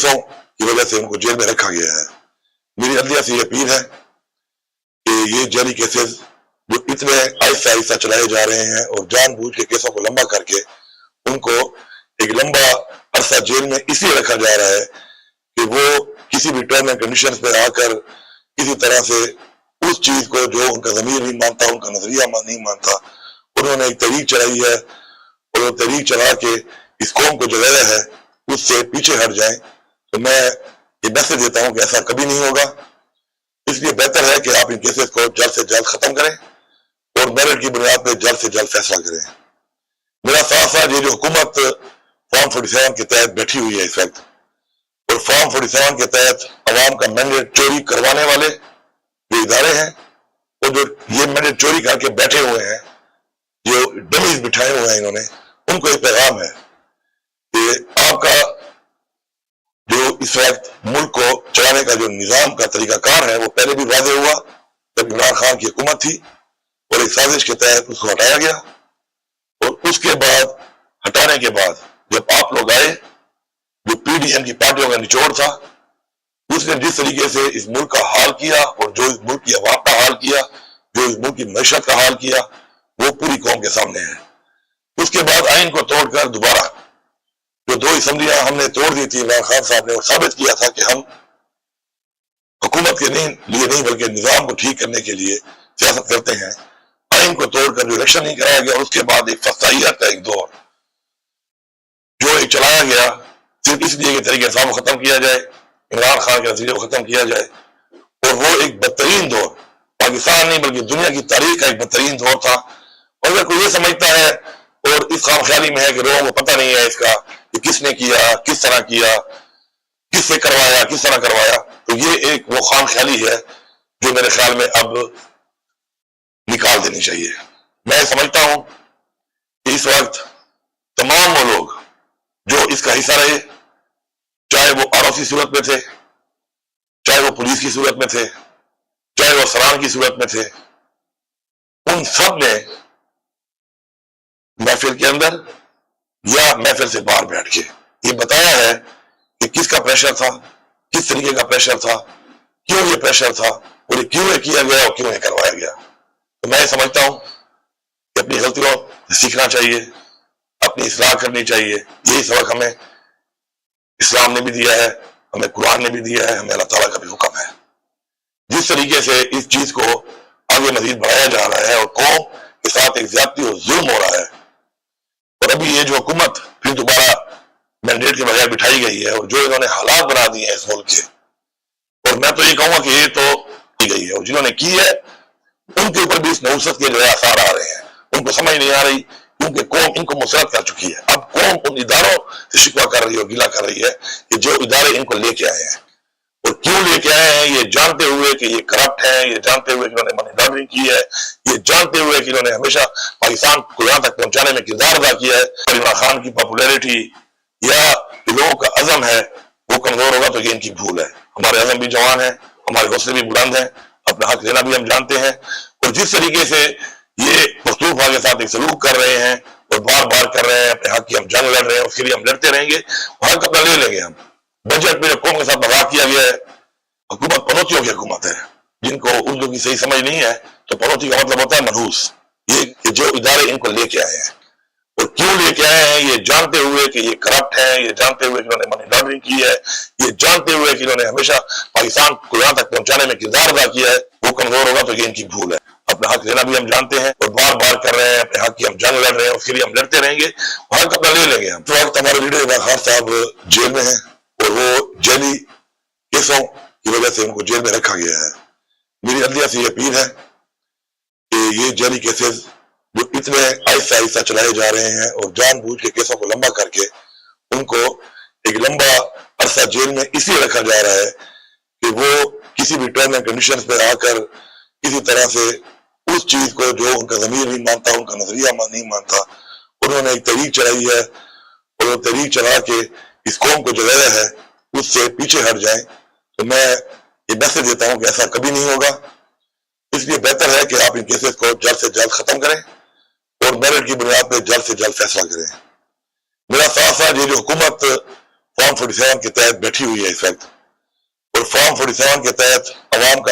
کیسوں کی وجہ سے ان کو جیل میں رکھا گیا ہے۔ میری عدلیہ سے یہ اپیل ہے کہ یہ جعلی کیسز جو اتنے آہستہ آہستہ چلائے جا رہے ہیں اور جان بوجھ کے کیسوں کو لمبا کر کے ان کو ایک لمبا عرصہ جیل میں اس لیے رکھا جا رہا ہے کہ وہ کسی بھی ٹرم اینڈ کنڈیشنز پہ آ کر کسی طرح سے اس چیز کو جو ان کا ضمیر نہیں مانتا، ان کا نظریہ نہیں مانتا، انہوں نے ایک تحریک چلائی ہے اور وہ تحریک چلا کے اس قوم کو جگایا ہے، اس سے پیچھے ہٹ جائیں۔ تو میں یہ میسج دیتا ہوں کہ ایسا کبھی نہیں ہوگا، اس لیے بہتر ہے کہ آپ ان کیسز کو جلد سے جلد ختم کریں اور میرٹ کی بنیاد پہ جلد سے جلد فیصلہ کریں۔ میرا ساتھ ساتھ یہ جو حکومت فارم 47 کے تحت بیٹھی ہوئی ہے اس وقت، اور فارم 47 کے تحت عوام کا مینڈیٹ چوری کروانے والے جو ادارے ہیں، اور جو یہ مینڈیٹ چوری کر کے بیٹھے ہوئے ہیں، جو ڈمیز بٹھائے ہوئے ہیں انہوں نے، ان کو ایک پیغام ہے کہ آپ کا جو اس وقت ملک کو چلانے کا جو نظام کا طریقہ کار ہے وہ پہلے بھی واضح ہوا جب عمران خان کی حکومت تھی اور ایک سازش کے تحت اس کو ہٹایا گیا، اور اس کے بعد ہٹانے کے بعد جب آپ لوگ آئے، جو پی ڈی ایم کی پارٹیوں کا نچوڑ تھا، اس نے جس طریقے سے اس ملک کا حال کیا اور جو اس ملک کی عوام کا حال کیا، جو اس ملک کی معیشت کا حال کیا، وہ پوری قوم کے سامنے ہے۔ اس کے بعد آئین کو توڑ کر دوبارہ جو 2 اسمبلیاں ہم نے توڑ دی تھی، عمران خان صاحب نے وہ ثابت کیا تھا کہ ہم حکومت کے لیے نہیں بلکہ نظام کو ٹھیک کرنے کے لیے سیاست کرتے ہیں۔ آئین کو توڑ کر جو الیکشن نہیں کرایا گیا، اس کے بعد ایک فسادیت کا ایک دور جو ایک چلایا گیا صرف اس لیے کہ طریقہ نظام کو ختم کیا جائے، عمران خان کے نظریے کو ختم کیا جائے، اور وہ ایک بدترین دور پاکستان نہیں بلکہ دنیا کی تاریخ کا ایک بدترین دور تھا۔ اور اگر کوئی یہ سمجھتا ہے اور اس خام خیالی میں ہے کہ لوگوں کو پتہ نہیں ہے اس کا کہ کس نے کیا، کس طرح کیا، کس سے کروایا، کس طرح کروایا، تو یہ ایک وہ خام خیالی ہے جو میرے خیال میں اب نکال دینی چاہیے۔ میں سمجھتا ہوں کہ اس وقت تمام وہ لوگ جو اس کا حصہ رہے، چاہے وہ ROC کی صورت میں تھے، چاہے وہ پولیس کی صورت میں تھے، چاہے وہ افسران کی صورت میں تھے، ان سب نے محفل کے اندر یا محفل سے باہر بیٹھ کے یہ بتایا ہے کہ کس کا پریشر تھا، کس طریقے کا پریشر تھا، کیوں یہ پریشر تھا، اور یہ کیوں یہ کیا گیا اور کیوں یہ کروایا گیا۔ تو میں سمجھتا ہوں کہ اپنی غلطیوں سے سیکھنا چاہیے، اپنی اصلاح کرنی چاہیے۔ یہی سبق ہمیں اسلام نے بھی دیا ہے، ہمیں قرآن نے بھی دیا ہے، ہمیں اللہ تعالیٰ کا بھی حکم ہے۔ جس طریقے سے اس چیز کو آگے مزید بڑھایا جا رہا ہے اور قوم کے ساتھ ایک زیادتی اور ظلم ہو رہا ہے، اور ابھی یہ جو حکومت پھر دوبارہ مینڈیٹ کے بغیر بٹھائی گئی ہے اور جو انہوں نے حالات بنا دیے ہیں اس ملک کے، اور میں تو یہ کہوں گا کہ یہ تو کی گئی ہے، اور جنہوں نے کی ہے ان کے اوپر بھی اس نحوست کے جو ہے آثار آ رہے ہیں، ان کو سمجھ نہیں آ رہی کیونکہ قوم ان کو مسرت کر چکی ہے۔ اب قوم ان اداروں سے شکوہ کر رہی ہے اور گلہ کر رہی ہے کہ جو ادارے ان کو لے کے آئے ہیں، اور کیوں لے کے آئے ہیں، یہ جانتے ہوئے کہ یہ کرپٹ ہیں، یہ جانتے ہوئے کہ انہوں نے منی لانڈرنگ کی ہے، یہ جانتے ہوئے کہ انہوں نے ہمیشہ پاکستان کو یہاں تک پہنچانے میں کردار ادا کیا ہے۔ اور عمران خان کی پاپولیرٹی یا لوگوں کا عزم ہے وہ کمزور ہوگا تو یہ ان کی بھول ہے۔ ہمارے عزم بھی جوان ہیں، ہمارے حوصلے بھی بلند ہیں، اپنا حق لینا بھی ہم جانتے ہیں، اور جس طریقے سے یہ پختونخوا کے ساتھ ایک سلوک کر رہے ہیں اور بار بار کر رہے ہیں، اپنے حق کی ہم جنگ لڑ رہے ہیں، اس کے لیے ہم لڑتے رہیں گے، حق اپنا لے لیں گے ہم۔ بجٹ میں قوم کے ساتھ مذاق کیا گیا ہے، حکومت پنوتیوں کی حکومت ہے، جن کو اردو کی صحیح سمجھ نہیں ہے تو پنوتی کا مطلب ہوتا ہے منحوس، یہ کہ جو ادارے ان کو لے کے آئے ہیں، اور کیوں لے کے آئے ہیں، یہ جانتے ہوئے کہ یہ کرپٹ ہیں، یہ جانتے ہوئے کہ انہوں نے منی لانڈرنگ کی ہے، یہ جانتے ہوئے کہ انہوں نے ہمیشہ پاکستان کو یہاں تک پہنچانے میں کردار ادا کیا ہے، وہ کمزور ہوگا تو یہ ان کی بھول ہے۔ اپنا حق لینا بھی ہم جانتے ہیں اور بار بار کر رہے ہیں، اپنے حق کی ہم جنگ لڑ رہے ہیں، اس کے لیے ہم لڑتے رہیں گے، حق اپنا لے لیں گے ہم۔ تو وقت ہمارے لیڈر عمران خان صاحب جیل میں ہیں اور وہ جعلی کیسوں کی وجہ سے ان کو جیل میں رکھا گیا ہے۔ میری عدلیہ سے یہ اپیل ہے کہ یہ جعلی کیسز جو اتنے آہستہ آہستہ چلائے جا رہے ہیں اور جان بوجھ کے کیسوں کو لمبا کر کے ان کو ایک لمبا عرصہ جیل میں اس لیے رکھا جا رہا ہے کہ وہ کسی بھی ٹرم اینڈ کنڈیشنز پہ آ کر کسی طرح سے اس چیز کو جو ان کا ضمیر نہیں مانتا، ان کا نظریہ نہیں مانتا، انہوں نے ایک تحریک چلائی ہے اور وہ تحریک چلا کے اس قوم کو جگایا ہے، اس سے پیچھے ہٹ جائیں۔ تو میں یہ میسج دیتا ہوں کہ ایسا کبھی نہیں ہوگا، اس لیے بہتر ہے کہ آپ ان کیسز کو جلد سے جلد ختم کریں اور میرٹ کی بنیاد پہ جلد سے جلد فیصلہ کریں۔ میرا ساتھ ساتھ یہ جو حکومت فارم 47 کے تحت بیٹھی ہوئی ہے اس وقت، اور فارم 47 کے تحت عوام کا